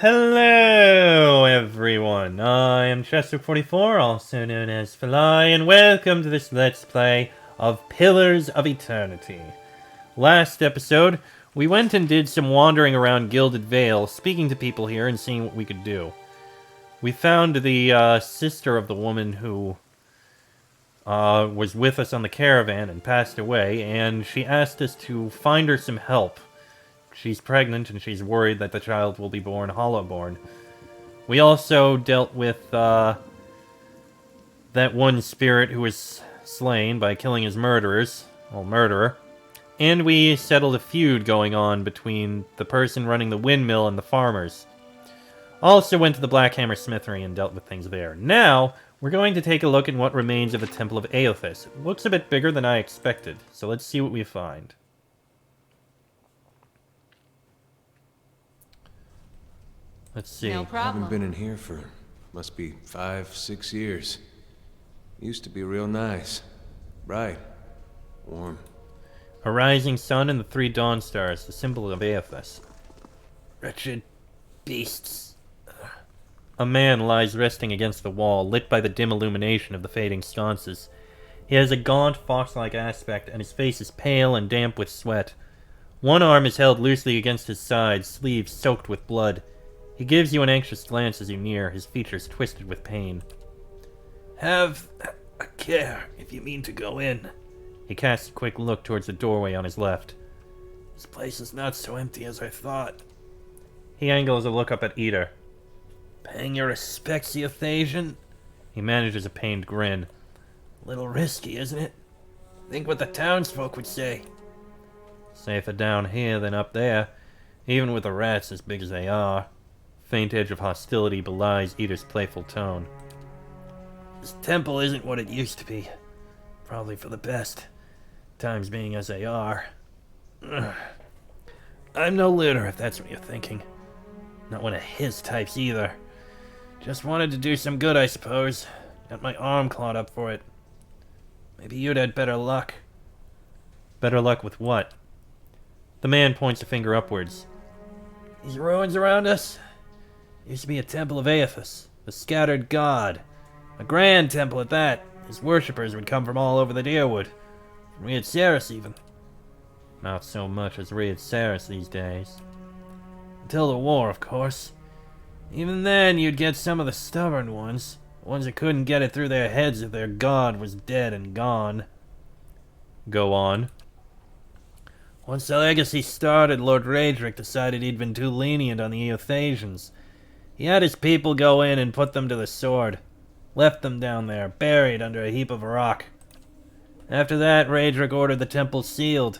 Hello, everyone. I am Chester44, also known as Fly, and welcome to this Let's Play of Pillars of Eternity. Last episode, we went and did some wandering around Gilded Vale, speaking to people here and seeing what we could do. We found the sister of the woman who was with us on the caravan and passed away, and she asked us to find her some help. She's pregnant and she's worried that the child will be born Hollowborn. We also dealt with that one spirit who was slain by killing his murderer. And we settled a feud going on between the person running the windmill and the farmers. Also went to the Blackhammer Smithery and dealt with things there. Now, we're going to take a look at what remains of the Temple of Eothas. It looks a bit bigger than I expected, so let's see what we find. Let's see. No problem. Haven't been in here for, must be 5-6 years. Used to be real nice. Bright. Warm. A rising sun and the three dawn stars, the symbol of Eothas. Wretched beasts. A man lies resting against the wall, lit by the dim illumination of the fading sconces. He has a gaunt, fox-like aspect, and his face is pale and damp with sweat. One arm is held loosely against his side, sleeves soaked with blood. He gives you an anxious glance as you near, his features twisted with pain. Have a care if you mean to go in. He casts a quick look towards the doorway on his left. This place is not so empty as I thought. He angles a look up at Eder. Paying your respects, Euthasian? He manages a pained grin. A little risky, isn't it? Think what the townsfolk would say. Safer down here than up there, even with the rats as big as they are. Faint edge of hostility belies Eder's playful tone. This temple isn't what it used to be. Probably for the best. Times being as they are. Ugh. I'm no looter, if that's what you're thinking. Not one of his types either. Just wanted to do some good, I suppose. Got my arm clawed up for it. Maybe you'd had better luck. Better luck with what? The man points a finger upwards. These ruins around us? Used to be a temple of Eothas, the scattered god. A grand temple at that. His worshippers would come from all over the Deerwood. From Riad Saris, even. Not so much as Riad Saris these days. Until the war, of course. Even then, you'd get some of the stubborn ones. The ones that couldn't get it through their heads that their god was dead and gone. Go on. Once the legacy started, Lord Raedric decided he'd been too lenient on the Eothasians. He had his people go in and put them to the sword. Left them down there, buried under a heap of rock. After that, Raedric ordered the temple sealed.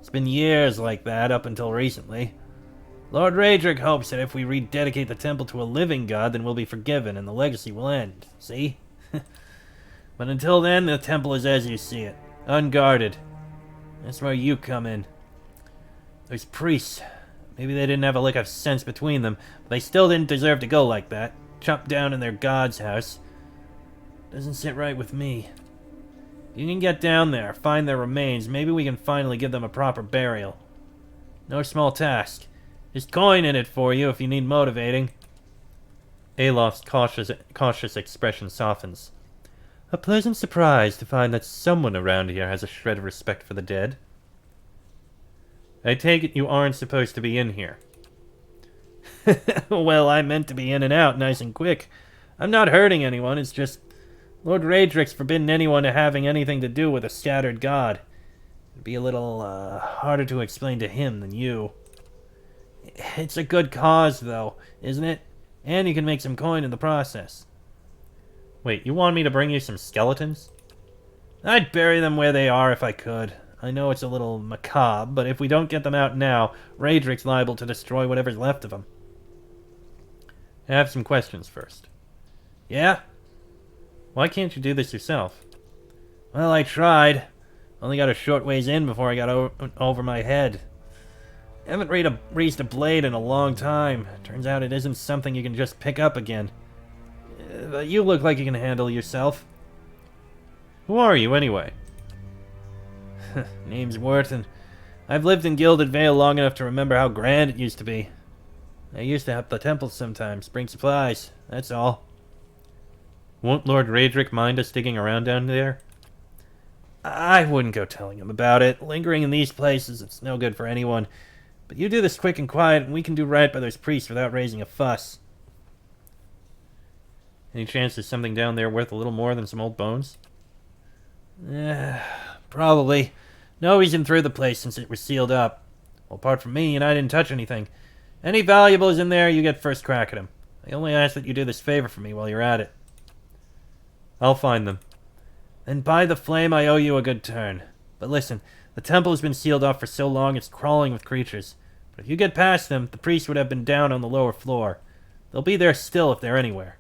It's been years like that, up until recently. Lord Raedric hopes that if we rededicate the temple to a living god, then we'll be forgiven and the legacy will end. See? But until then, the temple is as you see it. Unguarded. That's where you come in. Those priests. Maybe they didn't have a lick of sense between them, but they still didn't deserve to go like that. Chopped down in their god's house. Doesn't sit right with me. If you can get down there, find their remains, maybe we can finally give them a proper burial. No small task. There's coin in it for you if you need motivating. Alof's cautious expression softens. A pleasant surprise to find that someone around here has a shred of respect for the dead. I take it you aren't supposed to be in here. Well, I meant to be in and out nice and quick. I'm not hurting anyone, it's just Lord Raedric's forbidden anyone to having anything to do with a scattered god. It'd be a little harder to explain to him than you. It's a good cause, though, isn't it? And you can make some coin in the process. Wait, you want me to bring you some skeletons? I'd bury them where they are if I could. I know it's a little macabre, but if we don't get them out now, Raedric's liable to destroy whatever's left of them. I have some questions first. Yeah? Why can't you do this yourself? Well, I tried. Only got a short ways in before I got over my head. Haven't raised a blade in a long time. Turns out it isn't something you can just pick up again. But you look like you can handle yourself. Who are you, anyway? Name's Wharton. I've lived in Gilded Vale long enough to remember how grand it used to be. I used to help the temple sometimes, bring supplies, that's all. Won't Lord Raedric mind us digging around down there? I wouldn't go telling him about it. Lingering in these places, it's no good for anyone. But you do this quick and quiet, and we can do right by those priests without raising a fuss. Any chance there's something down there worth a little more than some old bones? Probably. Nobody's been through the place since it was sealed up. Well, apart from me, and I didn't touch anything. Any valuables in there, you get first crack at them. I only ask that you do this favor for me while you're at it. I'll find them. Then by the flame, I owe you a good turn. But listen, the temple has been sealed off for so long it's crawling with creatures. But if you get past them, the priests would have been down on the lower floor. They'll be there still if they're anywhere.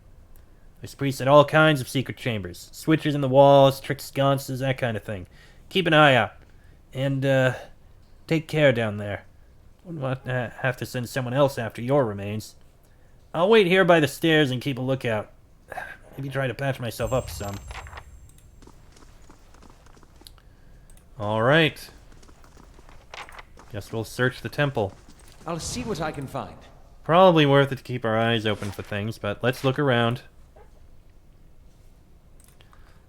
There's priests in all kinds of secret chambers. Switches in the walls, trick sconces, that kind of thing. Keep an eye out. And, take care down there. Wouldn't want to have to send someone else after your remains. I'll wait here by the stairs and keep a lookout. Maybe try to patch myself up some. Alright. Guess we'll search the temple. I'll see what I can find. Probably worth it to keep our eyes open for things, but let's look around.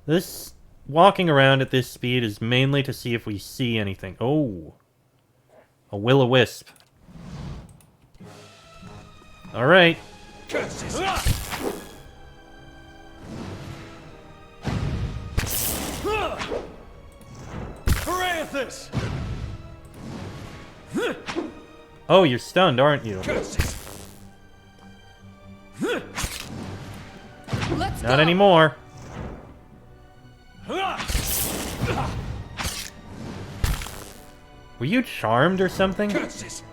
This walking around at this speed is mainly to see if we see anything. Oh. A will-o-wisp. Alright. Curses! Parathis! Oh, you're stunned, aren't you? Curses! Let's Not go. anymore. Were you charmed or something? Curses!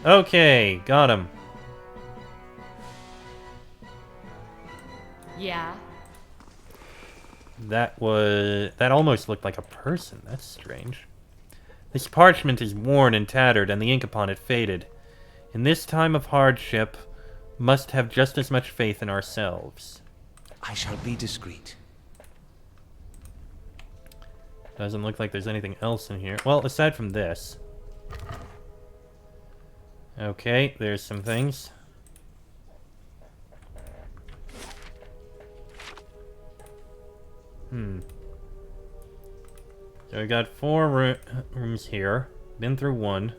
Okay, got him. Yeah. That almost looked like a person. That's strange. This parchment is worn and tattered, and the ink upon it faded. In this time of hardship, must have just as much faith in ourselves. I shall be discreet. Doesn't look like there's anything else in here. Well, aside from this. Okay, there's some things. So we got 4 rooms here. Been through 1.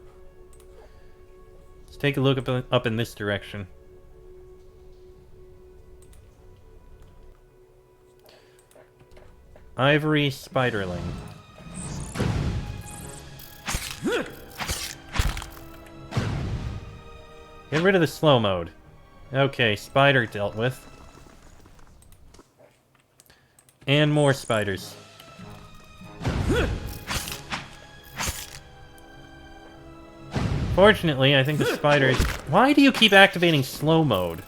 Let's take a look up in this direction. Ivory Spiderling. Get rid of the slow mode. Okay, spider dealt with. And more spiders. Fortunately, I think the spiders... Why do you keep activating slow mode?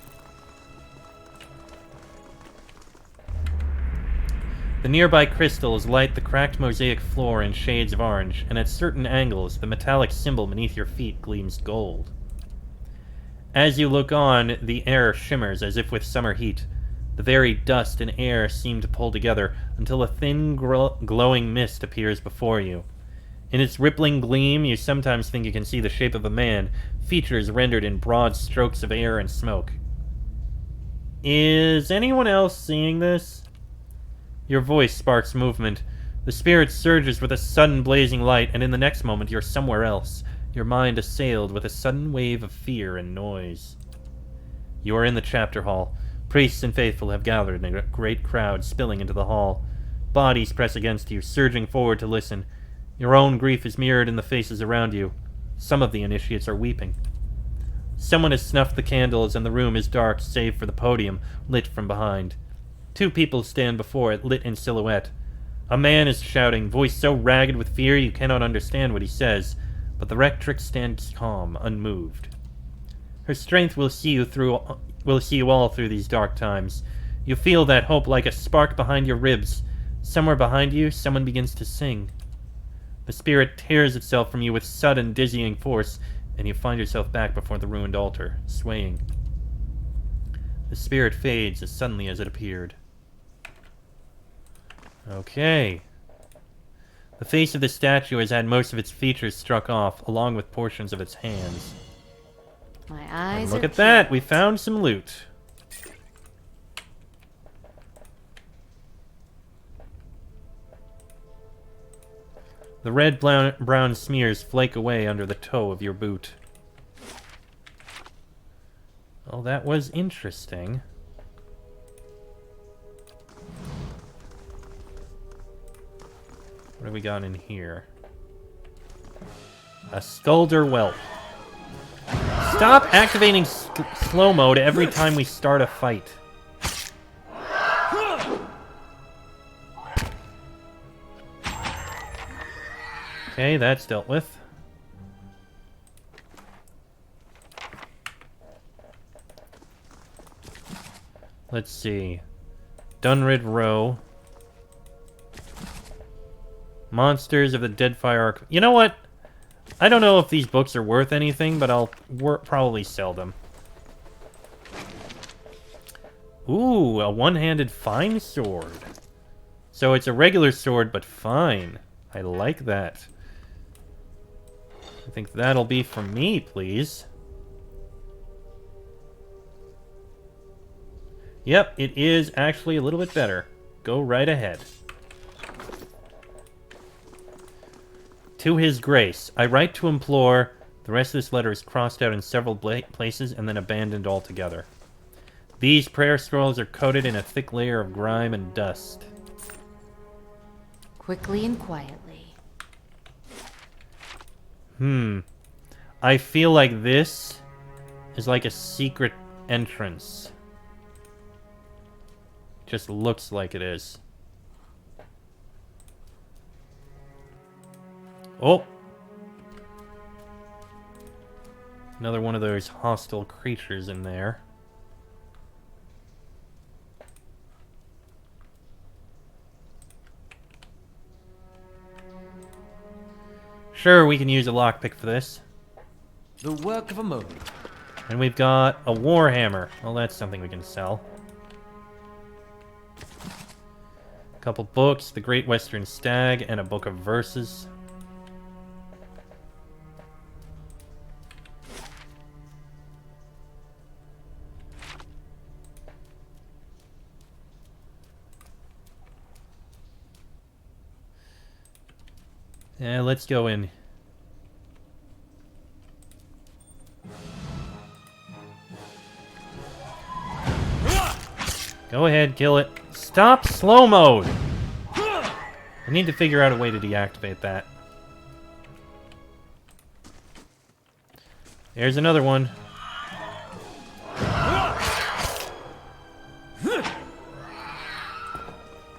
The nearby crystals light the cracked mosaic floor in shades of orange, and at certain angles, the metallic symbol beneath your feet gleams gold. As you look on, the air shimmers as if with summer heat. The very dust and air seem to pull together until a thin, glowing mist appears before you. In its rippling gleam, you sometimes think you can see the shape of a man, features rendered in broad strokes of air and smoke. Is anyone else seeing this? Your voice sparks movement. The spirit surges with a sudden blazing light, and in the next moment you're somewhere else, your mind assailed with a sudden wave of fear and noise. You are in the chapter hall. Priests and faithful have gathered in a great crowd spilling into the hall. Bodies press against you, surging forward to listen. Your own grief is mirrored in the faces around you. Some of the initiates are weeping. Someone has snuffed the candles, and the room is dark save for the podium, lit from behind. 2 people stand before it, lit in silhouette. A man is shouting, voice so ragged with fear you cannot understand what he says, but the rectrix stands calm, unmoved. Her strength will see you all through these dark times. You feel that hope like a spark behind your ribs. Somewhere behind you, someone begins to sing. The spirit tears itself from you with sudden, dizzying force, and you find yourself back before the ruined altar, swaying. The spirit fades as suddenly as it appeared. Okay. The face of the statue has had most of its features struck off, along with portions of its hands. My eyes Look are at that! peeled. We found some loot. The red brown smears flake away under the toe of your boot. Oh, that was interesting. What do we got in here? A Skulder Whelp. Stop activating slow mode every time we start a fight. Okay, that's dealt with. Let's see. Dunrid Row. Monsters of the Deadfire Arc. You know what? I don't know if these books are worth anything, but I'll probably sell them. Ooh, a one-handed fine sword. So it's a regular sword, but fine. I like that. I think that'll be for me, please. Yep, it is actually a little bit better. Go right ahead. To His Grace, I write to implore. The rest of this letter is crossed out in several places and then abandoned altogether. These prayer scrolls are coated in a thick layer of grime and dust. Quickly and quietly. I feel like this is like a secret entrance. Just looks like it is. Oh! Another one of those hostile creatures in there. Sure, we can use a lockpick for this. The work of a moment. And we've got a warhammer. Well, that's something we can sell. A couple books, The Great Western Stag, and a book of verses. Yeah, let's go in. Go ahead, kill it. Stop slow mode! I need to figure out a way to deactivate that. There's another one.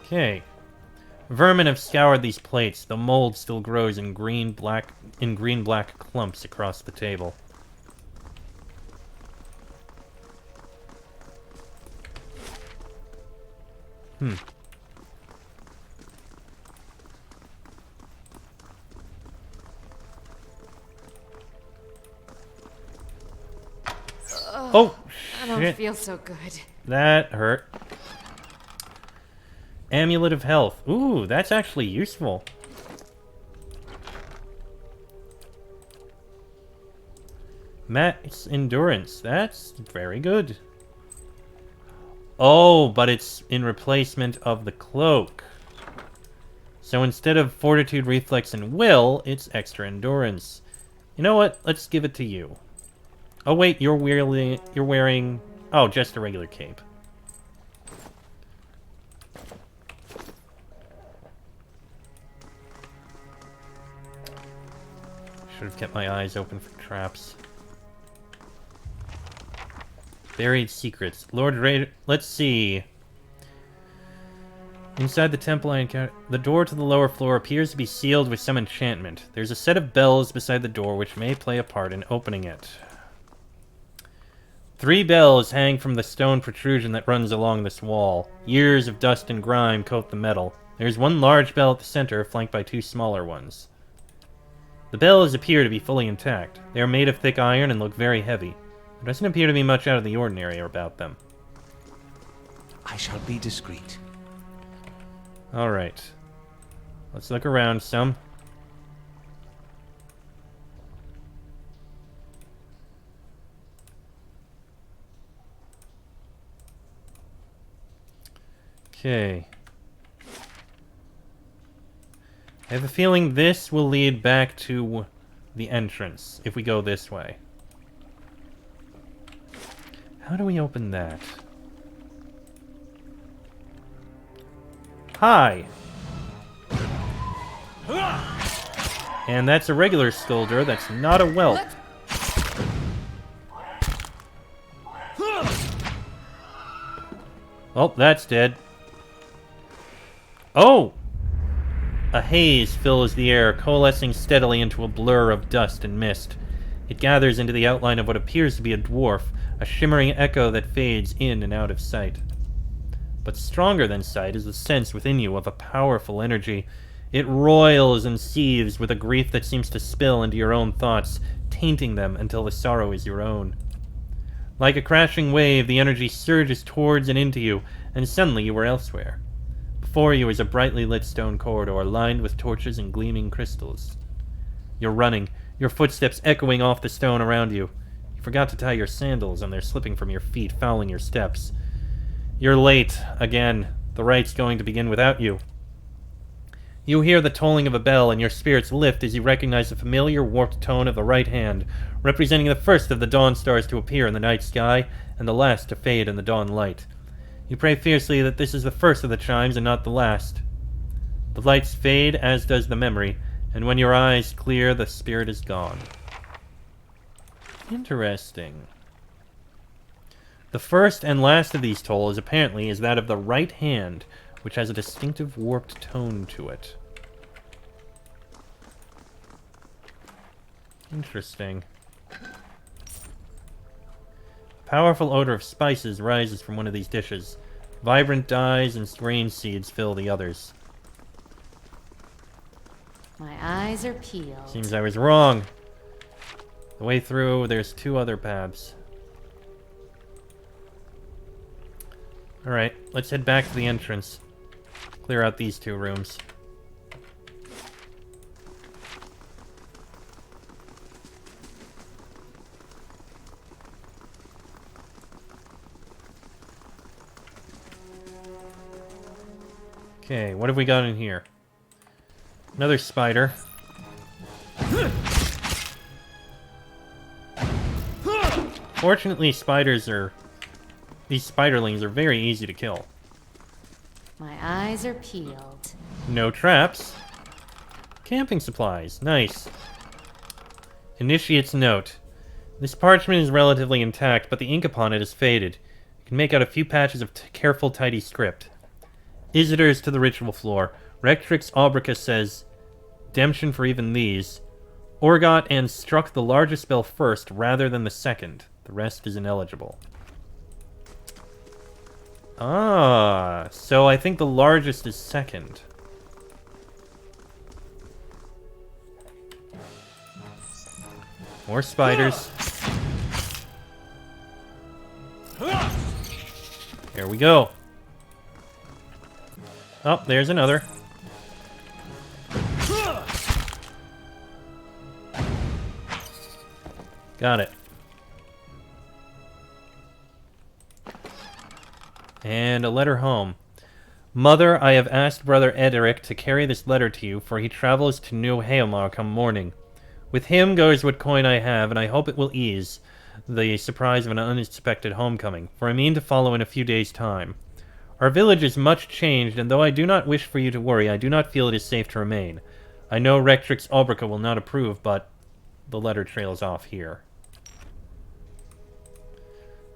Okay. Vermin have scoured these plates. The mold still grows in green-black clumps across the table. Oh, I don't shit. feel so good. That hurt. Amulet of Health. Ooh, that's actually useful. Max Endurance. That's very good. Oh, but it's in replacement of the cloak. So instead of Fortitude, Reflex, and Will, it's extra endurance. You know what? Let's give it to you. Oh wait, you're wearing... Oh, just a regular cape. Should have kept my eyes open for traps. Buried secrets. Lord Raider... Let's see. Inside the temple I encountered... The door to the lower floor appears to be sealed with some enchantment. There's a set of bells beside the door which may play a part in opening it. 3 bells hang from the stone protrusion that runs along this wall. Years of dust and grime coat the metal. There's one large bell at the center, flanked by 2 smaller ones. The bells appear to be fully intact. They are made of thick iron and look very heavy. There doesn't appear to be much out of the ordinary about them. I shall be discreet. Alright. Let's look around some. Okay. I have a feeling this will lead back to the entrance, if we go this way. How do we open that? Hi! And that's a regular Skulder, that's not a whelp. Oh, that's dead. Oh! A haze fills the air, coalescing steadily into a blur of dust and mist. It gathers into the outline of what appears to be a dwarf, a shimmering echo that fades in and out of sight. But stronger than sight is the sense within you of a powerful energy. It roils and seethes with a grief that seems to spill into your own thoughts, tainting them until the sorrow is your own. Like a crashing wave, the energy surges towards and into you, and suddenly you are elsewhere. Before you is a brightly lit stone corridor lined with torches and gleaming crystals. You're running, your footsteps echoing off the stone around you. You forgot to tie your sandals, and they're slipping from your feet, fouling your steps. You're late, again. The rite's going to begin without you. You hear the tolling of a bell, and your spirits lift as you recognize the familiar warped tone of the right hand, representing the first of the dawn stars to appear in the night sky, and the last to fade in the dawn light. You pray fiercely that this is the first of the chimes and not the last. The lights fade, as does the memory, and when your eyes clear, the spirit is gone. Interesting. The first and last of these tolls, apparently, is that of the right hand, which has a distinctive warped tone to it. Interesting. A powerful odor of spices rises from one of these dishes. Vibrant dyes and grain seeds fill the others. My eyes are peeled. Seems I was wrong. The way through, there's two other paths. Alright, let's head back to the entrance. Clear out these two rooms. Okay, what have we got in here? Another spider. Fortunately, these spiderlings are very easy to kill. My eyes are peeled. No traps. Camping supplies. Nice. Initiate's note. This parchment is relatively intact, but the ink upon it is faded. You can make out a few patches of careful, tidy script. Visitors to the ritual floor. Rectrix Aubrica says, "Redemption for even these. Orgot and struck the largest spell first rather than the second. The rest is ineligible." Ah, so I think the largest is second. More spiders. Here we go. Oh, there's another. Got it. And a letter home. Mother, I have asked Brother Ederic to carry this letter to you, for he travels to New Haomar come morning. With him goes what coin I have, and I hope it will ease the surprise of an unexpected homecoming, for I mean to follow in a few days' time. Our village is much changed, and though I do not wish for you to worry, I do not feel it is safe to remain. I know Rectrix Aubrica will not approve, but the letter trails off here.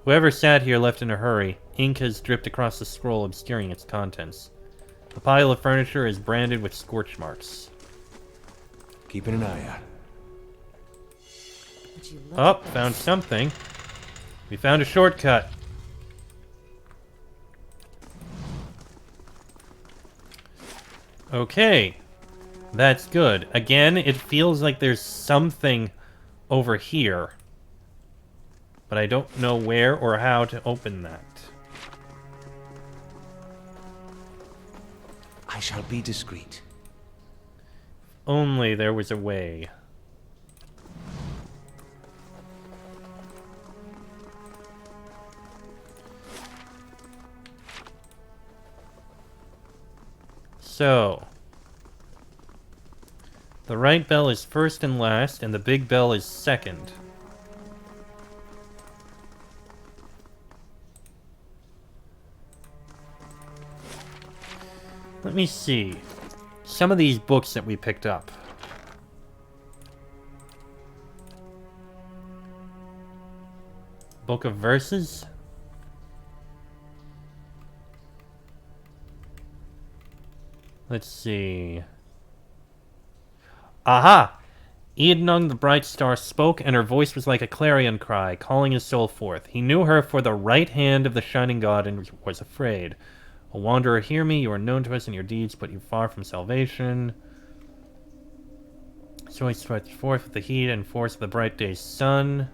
Whoever sat here left in a hurry. Ink has dripped across the scroll, obscuring its contents. The pile of furniture is branded with scorch marks. Keeping an eye out. Would you look Oh, at found this? something. We found a shortcut. Okay. That's good. Again, it feels like there's something over here. But I don't know where or how to open that. I shall be discreet. Only there was a way. So, the right bell is first and last, and the big bell is second. Let me see. Some of these books that we picked up. Book of Verses? Let's see. Aha! Eadnung the Bright Star spoke, and her voice was like a clarion cry, calling his soul forth. He knew her for the right hand of the shining god and was afraid. O wanderer, hear me. You are known to us, and your deeds put you far from salvation. So he stretched forth with the heat and force of the bright day's sun.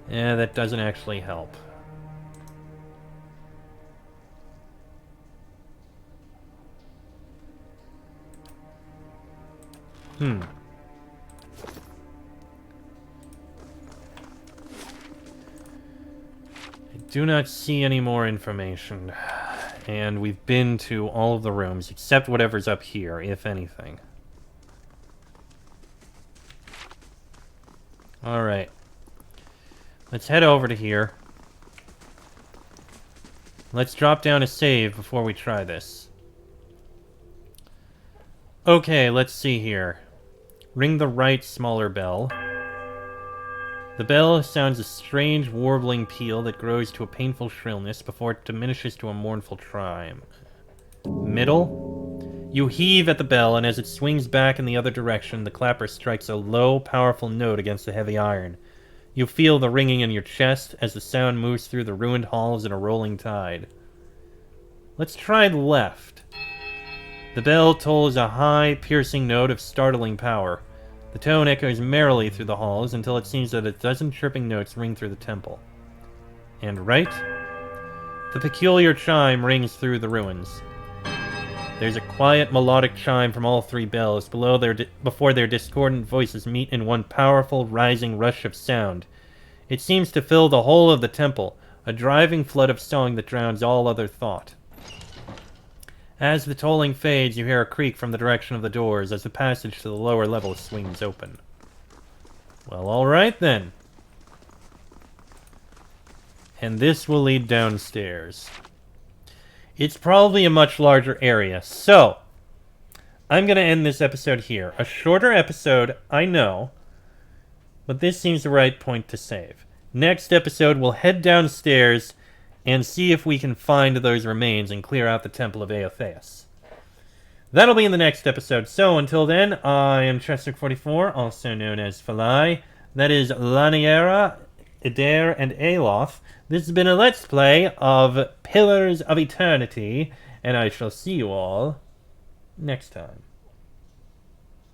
Yeah, that doesn't actually help. I do not see any more information. And we've been to all of the rooms, except whatever's up here, if anything. Alright. Let's head over to here. Let's drop down a save before we try this. Okay, let's see here. Ring the right smaller bell. The bell sounds a strange warbling peal that grows to a painful shrillness before it diminishes to a mournful chime. Middle? You heave at the bell, and as it swings back in the other direction, the clapper strikes a low, powerful note against the heavy iron. You feel the ringing in your chest as the sound moves through the ruined halls in a rolling tide. Let's try the left. The bell tolls a high, piercing note of startling power. The tone echoes merrily through the halls until it seems that a dozen chirping notes ring through the temple. And right? The peculiar chime rings through the ruins. There's a quiet, melodic chime from all three bells before their discordant voices meet in one powerful, rising rush of sound. It seems to fill the whole of the temple, a driving flood of song that drowns all other thought. As the tolling fades, you hear a creak from the direction of the doors as the passage to the lower level swings open. Well, alright then. And this will lead downstairs. It's probably a much larger area, so I'm going to end this episode here. A shorter episode, I know, but this seems the right point to save. Next episode, we'll head downstairs and see if we can find those remains and clear out the Temple of Aeotheus. That'll be in the next episode, so until then, I am Chester44, also known as Falai. That is Laniera, Eder, and Aloth. This has been a Let's Play of Pillars of Eternity, and I shall see you all next time.